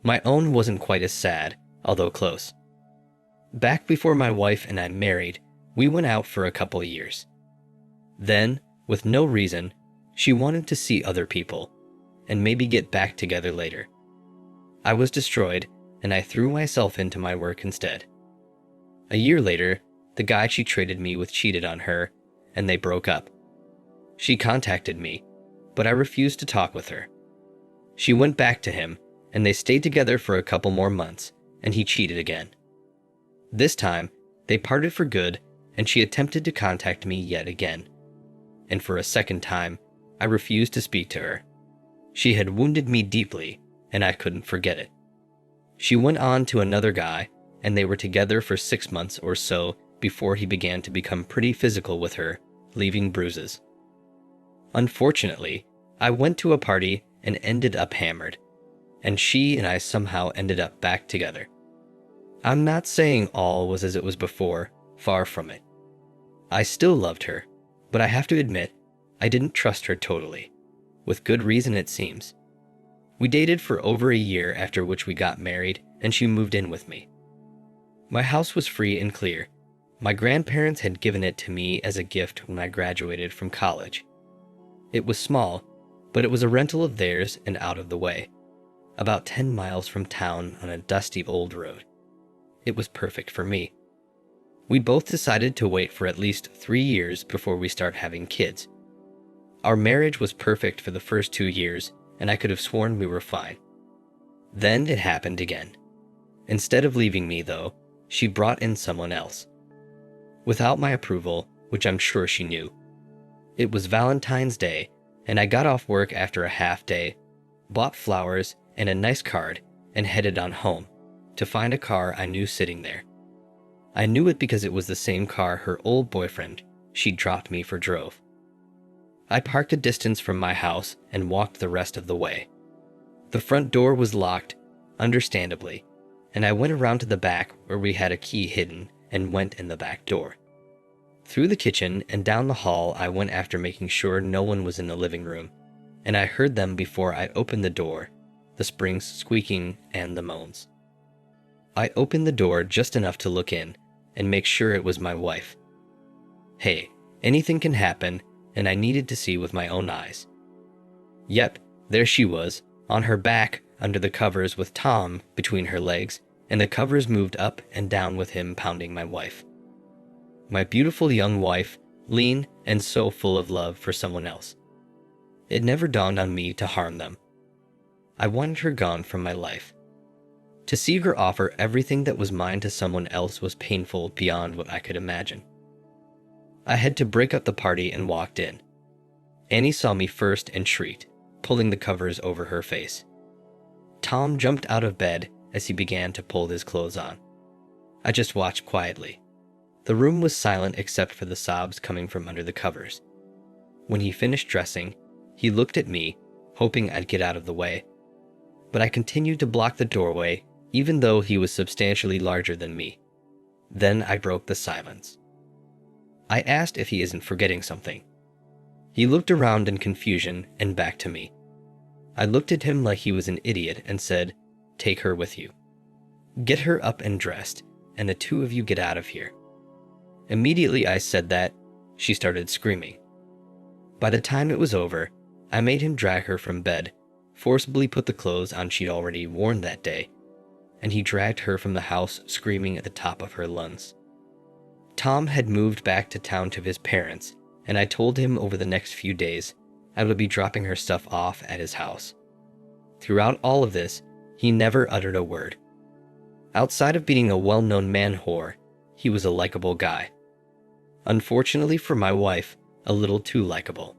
My own wasn't quite as sad, although close. Back before my wife and I married, we went out for a couple years. Then, with no reason, she wanted to see other people, and maybe get back together later. I was destroyed, and I threw myself into my work instead. A year later, the guy she traded me with cheated on her, and they broke up. She contacted me, but I refused to talk with her. She went back to him, and they stayed together for a couple more months, and he cheated again. This time, they parted for good, and she attempted to contact me yet again. And for a second time, I refused to speak to her. She had wounded me deeply, and I couldn't forget it. She went on to another guy, and they were together for 6 months or so before he began to become pretty physical with her, leaving bruises. Unfortunately, I went to a party and ended up hammered, and she and I somehow ended up back together. I'm not saying all was as it was before, far from it. I still loved her, but I have to admit, I didn't trust her totally, with good reason it seems. We dated for over a year, after which we got married, and she moved in with me. My house was free and clear. My grandparents had given it to me as a gift when I graduated from college. It was small, but it was a rental of theirs and out of the way, about 10 miles from town on a dusty old road. It was perfect for me. We both decided to wait for at least 3 years before we start having kids. Our marriage was perfect for the first 2 years, and I could have sworn we were fine. Then it happened again. Instead of leaving me, though, she brought in someone else. Without my approval, which I'm sure she knew. It was Valentine's Day, and I got off work after a half day, bought flowers and a nice card, and headed on home to find a car I knew sitting there. I knew it because it was the same car her old boyfriend she dropped me for drove. I parked a distance from my house and walked the rest of the way. The front door was locked, understandably, and I went around to the back where we had a key hidden and went in the back door. Through the kitchen and down the hall I went after making sure no one was in the living room, and I heard them before I opened the door, the springs squeaking and the moans. I opened the door just enough to look in and make sure it was my wife. Hey, anything can happen, and I needed to see with my own eyes. Yep, there she was, on her back under the covers with Tom between her legs, and the covers moved up and down with him pounding my wife. My beautiful young wife, lean and so full of love for someone else. It never dawned on me to harm them. I wanted her gone from my life. To see her offer everything that was mine to someone else was painful beyond what I could imagine. I had to break up the party and walked in. Annie saw me first and shrieked, pulling the covers over her face. Tom jumped out of bed as he began to pull his clothes on. I just watched quietly. The room was silent except for the sobs coming from under the covers. When he finished dressing, he looked at me, hoping I'd get out of the way. But I continued to block the doorway, even though he was substantially larger than me. Then I broke the silence. I asked if he isn't forgetting something. He looked around in confusion and back to me. I looked at him like he was an idiot and said, "Take her with you. Get her up and dressed, and the two of you get out of here." Immediately I said that, she started screaming. By the time it was over, I made him drag her from bed, forcibly put the clothes on she'd already worn that day, and he dragged her from the house screaming at the top of her lungs. Tom had moved back to town to his parents, and I told him over the next few days I would be dropping her stuff off at his house. Throughout all of this, he never uttered a word. Outside of being a well-known man whore, he was a likable guy. Unfortunately for my wife, a little too likable.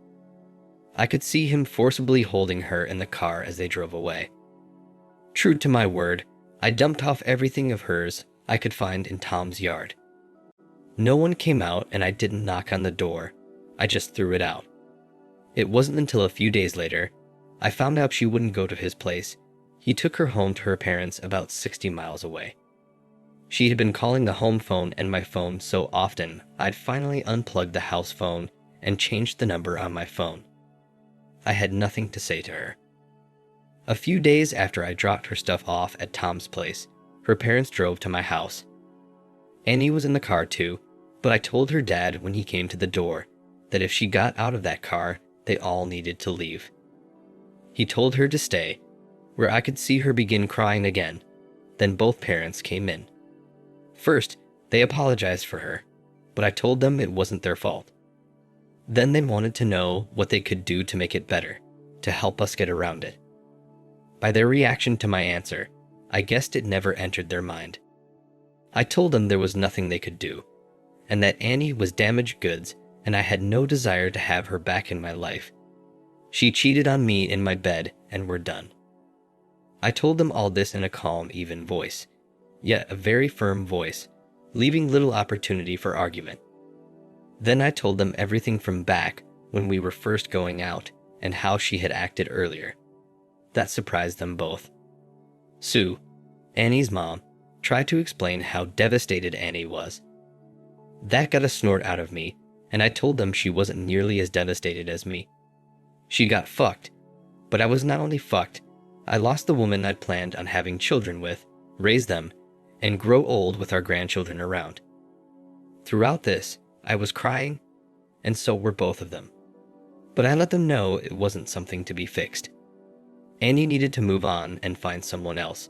I could see him forcibly holding her in the car as they drove away. True to my word, I dumped off everything of hers I could find in Tom's yard. No one came out and I didn't knock on the door, I just threw it out. It wasn't until a few days later, I found out she wouldn't go to his place. He took her home to her parents about 60 miles away. She had been calling the home phone and my phone so often, I'd finally unplugged the house phone and changed the number on my phone. I had nothing to say to her. A few days after I dropped her stuff off at Tom's place, her parents drove to my house. Annie was in the car too, but I told her dad when he came to the door that if she got out of that car, they all needed to leave. He told her to stay, where I could see her begin crying again. Then both parents came in. First, they apologized for her, but I told them it wasn't their fault. Then they wanted to know what they could do to make it better, to help us get around it. By their reaction to my answer, I guessed it never entered their mind. I told them there was nothing they could do, and that Annie was damaged goods and I had no desire to have her back in my life. She cheated on me in my bed and we're done. I told them all this in a calm, even voice, yet a very firm voice, leaving little opportunity for argument. Then I told them everything from back when we were first going out and how she had acted earlier. That surprised them both. Sue, Annie's mom, tried to explain how devastated Annie was. That got a snort out of me, and I told them she wasn't nearly as devastated as me. She got fucked, but I was not only fucked, I lost the woman I'd planned on having children with, raise them, and grow old with our grandchildren around. Throughout this, I was crying, and so were both of them. But I let them know it wasn't something to be fixed. Annie needed to move on and find someone else,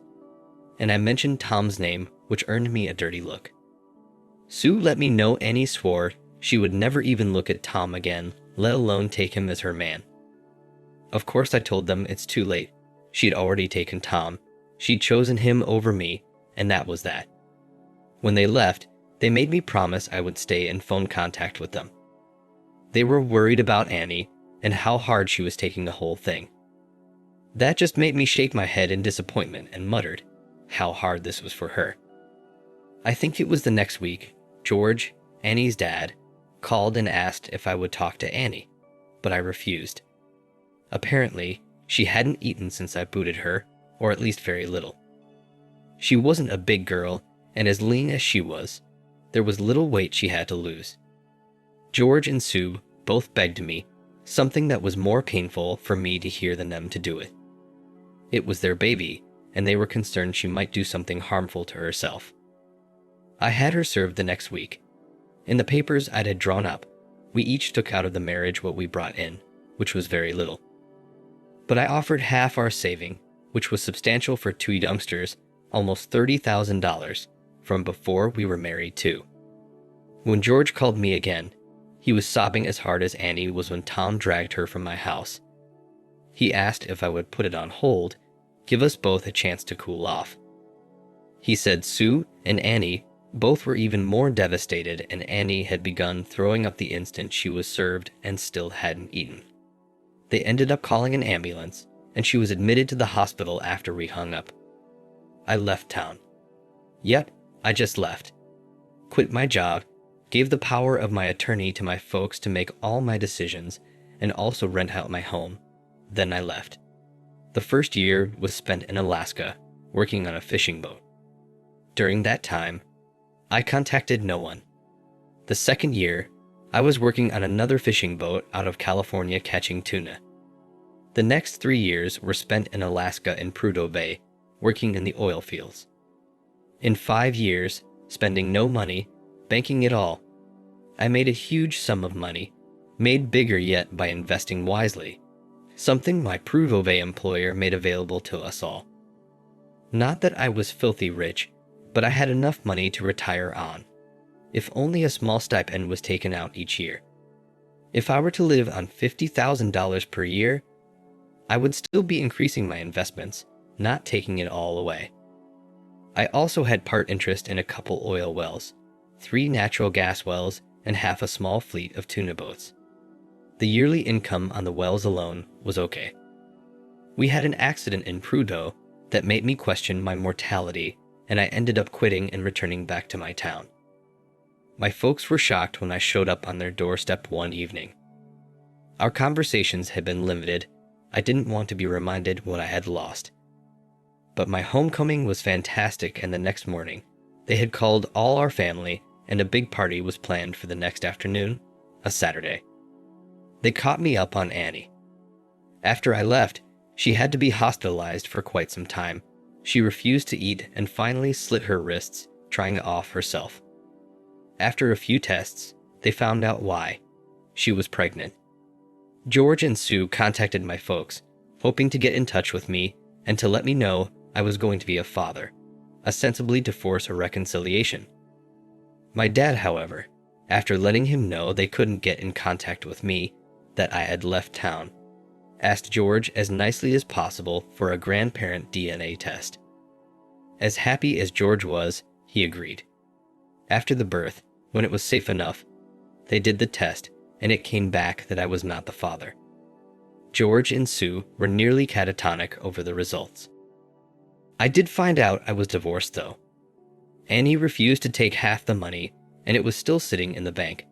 and I mentioned Tom's name, which earned me a dirty look. Sue let me know Annie swore she would never even look at Tom again, let alone take him as her man. Of course I told them it's too late. She'd already taken Tom, she'd chosen him over me, and that was that. When they left, they made me promise I would stay in phone contact with them. They were worried about Annie and how hard she was taking the whole thing. That just made me shake my head in disappointment and muttered how hard this was for her. I think it was the next week, George, Annie's dad, called and asked if I would talk to Annie, but I refused. Apparently, she hadn't eaten since I booted her, or at least very little. She wasn't a big girl, and as lean as she was, there was little weight she had to lose. George and Sue both begged me, something that was more painful for me to hear than them to do it. It was their baby, and they were concerned she might do something harmful to herself. I had her served the next week. In the papers I had drawn up, we each took out of the marriage what we brought in, which was very little. But I offered half our saving, which was substantial for two youngsters, almost $30,000, from before we were married too. When George called me again, he was sobbing as hard as Annie was when Tom dragged her from my house. He asked if I would put it on hold, give us both a chance to cool off. He said Sue and Annie both were even more devastated, and Annie had begun throwing up the instant she was served and still hadn't eaten. They ended up calling an ambulance, and she was admitted to the hospital after we hung up. I left town. Yep, I just left. Quit my job, gave the power of my attorney to my folks to make all my decisions, and also rent out my home. Then I left. The first year was spent in Alaska, working on a fishing boat. During that time, I contacted no one. The second year, I was working on another fishing boat out of California catching tuna. The next 3 years were spent in Alaska in Prudhoe Bay, working in the oil fields. In 5 years, spending no money, banking it all, I made a huge sum of money, made bigger yet by investing wisely, something my Prudhoe Bay employer made available to us all. Not that I was filthy rich, but I had enough money to retire on, if only a small stipend was taken out each year. If I were to live on $50,000 per year, I would still be increasing my investments, not taking it all away. I also had part interest in a couple oil wells, 3 natural gas wells, and half a small fleet of tuna boats. The yearly income on the wells alone was okay. We had an accident in Prudhoe that made me question my mortality, and I ended up quitting and returning back to my town. My folks were shocked when I showed up on their doorstep one evening. Our conversations had been limited. I didn't want to be reminded what I had lost. But my homecoming was fantastic, and the next morning, they had called all our family, and a big party was planned for the next afternoon, a Saturday. They caught me up on Annie. After I left, She had to be hospitalized for quite some time. She refused to eat and finally slit her wrists trying to off herself. After a few tests, they found out why. She was pregnant. George and Sue contacted my folks, hoping to get in touch with me and to let me know I was going to be a father, ostensibly to force a reconciliation. My dad, however, after letting him know they couldn't get in contact with me, that I had left town, asked George as nicely as possible for a grandparent DNA test. As happy as George was, he agreed. After the birth, when it was safe enough, they did the test and it came back that I was not the father. George and Sue were nearly catatonic over the results. I did find out I was divorced though. Annie refused to take half the money and it was still sitting in the bank.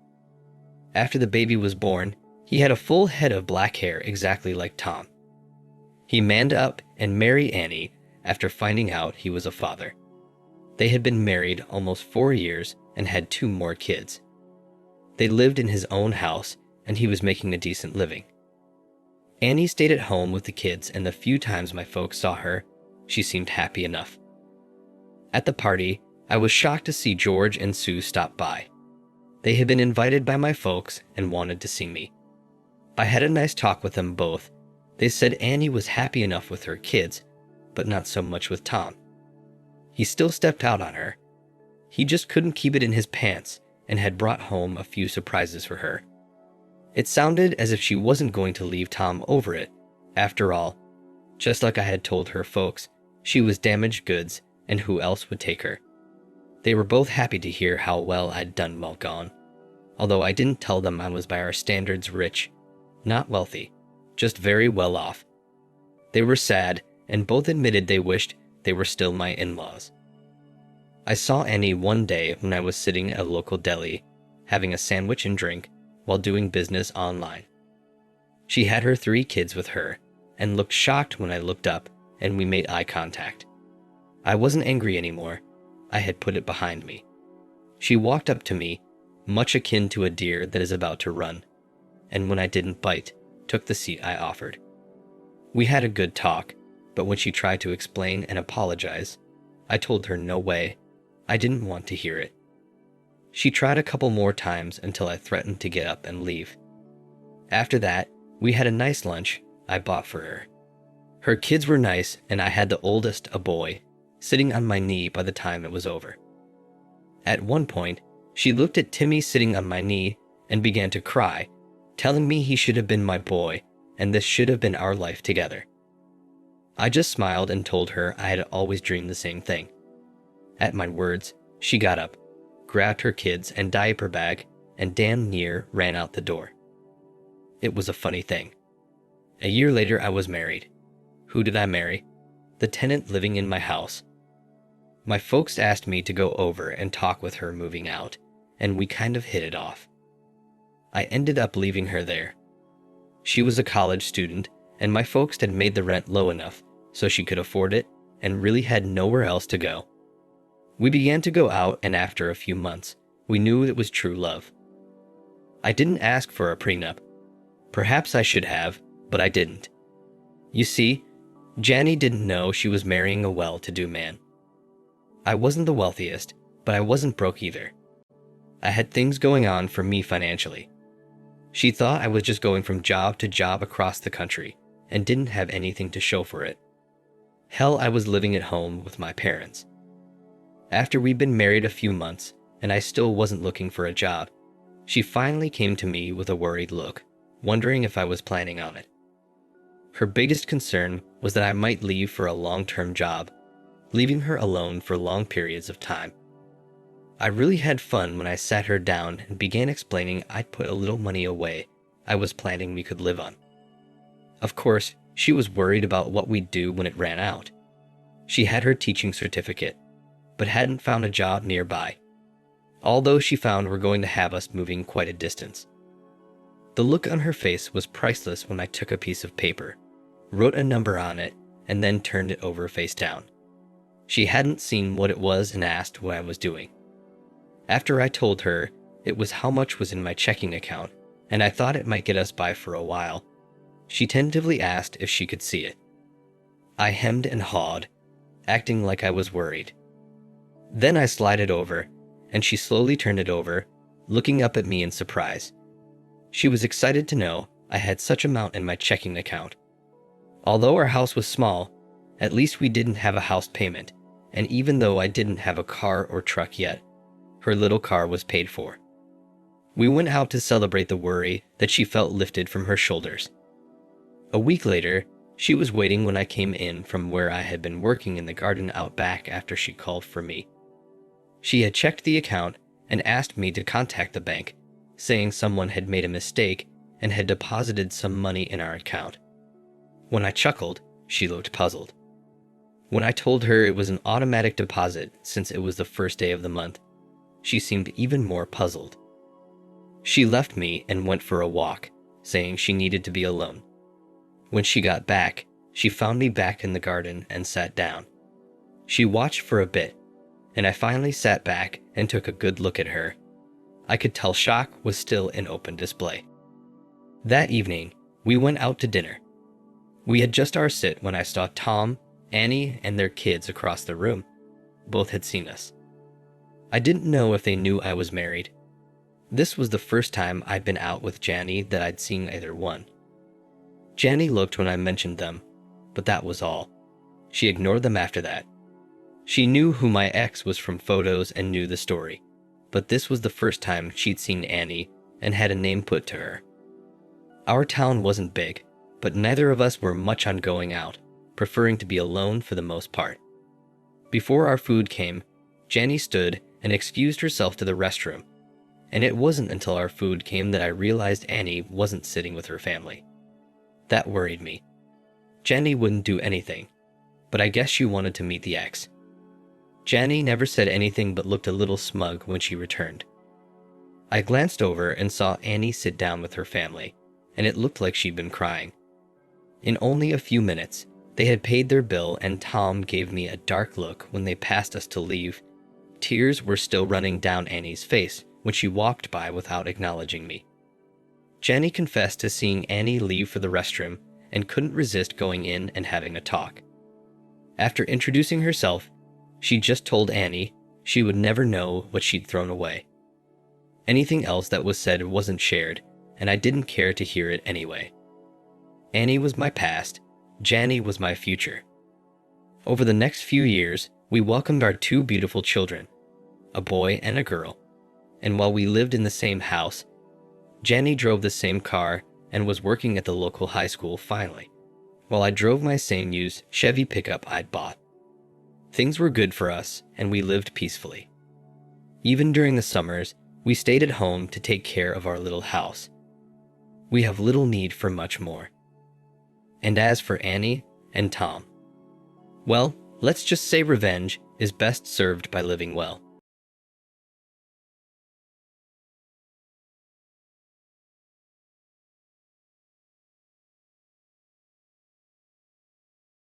After the baby was born, he had a full head of black hair exactly like Tom. He manned up and married Annie after finding out he was a father. They had been married almost 4 years and had 2 more kids. They lived in his own house and he was making a decent living. Annie stayed at home with the kids and the few times my folks saw her, she seemed happy enough. At the party, I was shocked to see George and Sue stop by. They had been invited by my folks and wanted to see me. I had a nice talk with them both. They said Annie was happy enough with her kids, but not so much with Tom. He still stepped out on her. He just couldn't keep it in his pants and had brought home a few surprises for her. It sounded as if she wasn't going to leave Tom over it. After all, just like I had told her folks, she was damaged goods and who else would take her? They were both happy to hear how well I'd done while gone, although I didn't tell them I was by our standards rich, not wealthy, just very well off. They were sad and both admitted they wished they were still my in-laws. I saw Annie one day when I was sitting at a local deli, having a sandwich and drink while doing business online. She had her 3 kids with her and looked shocked when I looked up and we made eye contact. I wasn't angry anymore. I had put it behind me. She walked up to me, much akin to a deer that is about to run, and when I didn't bite, took the seat I offered. We had a good talk, but when she tried to explain and apologize, I told her no way. I didn't want to hear it. She tried a couple more times until I threatened to get up and leave. After that, we had a nice lunch I bought for her. Her kids were nice, and I had the oldest, a boy, sitting on my knee by the time it was over. At one point, she looked at Timmy sitting on my knee and began to cry, telling me he should have been my boy and this should have been our life together. I just smiled and told her I had always dreamed the same thing. At my words, she got up, grabbed her kids and diaper bag, and damn near ran out the door. It was a funny thing. A year later, I was married. Who did I marry? The tenant living in my house. My folks asked me to go over and talk with her moving out, and we kind of hit it off. I ended up leaving her there. She was a college student, and my folks had made the rent low enough so she could afford it and really had nowhere else to go. We began to go out, and after a few months, we knew it was true love. I didn't ask for a prenup. Perhaps I should have, but I didn't. You see, Janny didn't know she was marrying a well-to-do man. I wasn't the wealthiest, but I wasn't broke either. I had things going on for me financially. She thought I was just going from job to job across the country and didn't have anything to show for it. Hell, I was living at home with my parents. After we'd been married a few months and I still wasn't looking for a job, she finally came to me with a worried look, wondering if I was planning on it. Her biggest concern was that I might leave for a long-term job, leaving her alone for long periods of time. I really had fun when I sat her down and began explaining I'd put a little money away I was planning we could live on. Of course, she was worried about what we'd do when it ran out. She had her teaching certificate, but hadn't found a job nearby, although she found we're going to have us moving quite a distance. The look on her face was priceless when I took a piece of paper, wrote a number on it, and then turned it over face down. She hadn't seen what it was and asked what I was doing. After I told her it was how much was in my checking account, and I thought it might get us by for a while, she tentatively asked if she could see it. I hemmed and hawed, acting like I was worried. Then I slid it over, and she slowly turned it over, looking up at me in surprise. She was excited to know I had such amount in my checking account. Although our house was small, at least we didn't have a house payment, and even though I didn't have a car or truck yet, her little car was paid for. We went out to celebrate the worry that she felt lifted from her shoulders. A week later, she was waiting when I came in from where I had been working in the garden out back after she called for me. She had checked the account and asked me to contact the bank, saying someone had made a mistake and had deposited some money in our account. When I chuckled, she looked puzzled. When I told her it was an automatic deposit since it was the first day of the month, she seemed even more puzzled. She left me and went for a walk, saying she needed to be alone. When she got back, she found me back in the garden and sat down. She watched for a bit, and I finally sat back and took a good look at her. I could tell shock was still in open display. That evening, we went out to dinner. We had just our sit when I saw Tom, Annie, and their kids across the room. Both had seen us. I didn't know if they knew I was married. This was the first time I'd been out with Janny that I'd seen either one. Janny looked when I mentioned them, but that was all. She ignored them after that. She knew who my ex was from photos and knew the story, but this was the first time she'd seen Annie and had a name put to her. Our town wasn't big, but neither of us were much on going out, preferring to be alone for the most part. Before our food came, Janny stood and excused herself to the restroom, and it wasn't until our food came that I realized Annie wasn't sitting with her family. That worried me. Janny wouldn't do anything, but I guess she wanted to meet the ex. Janny never said anything but looked a little smug when she returned. I glanced over and saw Annie sit down with her family, and it looked like she'd been crying. In only a few minutes, they had paid their bill and Tom gave me a dark look when they passed us to leave. Tears were still running down Annie's face when she walked by without acknowledging me. Janny confessed to seeing Annie leave for the restroom and couldn't resist going in and having a talk. After introducing herself, she just told Annie she would never know what she'd thrown away. Anything else that was said wasn't shared, and I didn't care to hear it anyway. Annie was my past, Janny was my future. Over the next few years, we welcomed our two beautiful children, a boy and a girl, and while we lived in the same house, Janny drove the same car and was working at the local high school finally, while I drove my same used Chevy pickup I'd bought. Things were good for us, and we lived peacefully. Even during the summers, we stayed at home to take care of our little house. We have little need for much more. And as for Annie and Tom, well, let's just say revenge is best served by living well.